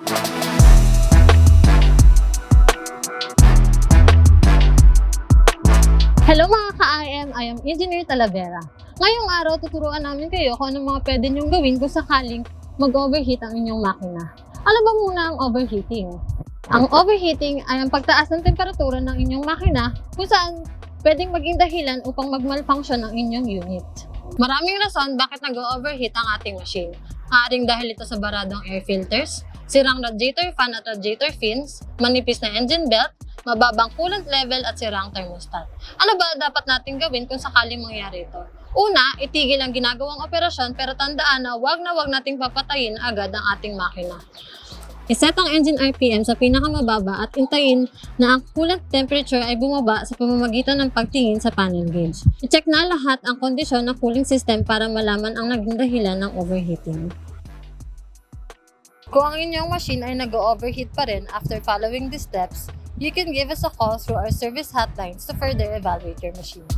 Hello mga ka-IM, I am Engineer Talavera. Ngayong araw, tuturuan namin kayo kung anong mga pwede nyong gawin kung sakaling mag-overheat ang inyong makina. Ano ba muna ang overheating? Ang overheating ay ang pagtaas ng temperatura ng inyong makina kung saan pwedeng maging dahilan upang mag-malfunction ang inyong unit. Maraming rason bakit nag-overheat ang ating machine. Maaaring dahil ito sa baradong air filters, sirang radiator fan at radiator fins, manipis na engine belt, mababang coolant level at sirang thermostat. Ano ba dapat natin gawin kung sakaling mangyari ito? Una, itigil ang ginagawang operasyon pero tandaan na wag nating papatayin agad ang ating makina. Iset ang engine RPM sa pinakamababa at hintayin na ang coolant temperature ay bumaba sa pamamagitan ng pagtingin sa panel gauge. I-check na lahat ang kondisyon ng cooling system para malaman ang naging dahilan ng overheating. Kung ang inyong machine ay nag-overheat pa rin after following these steps, you can give us a call through our service hotlines to further evaluate your machine.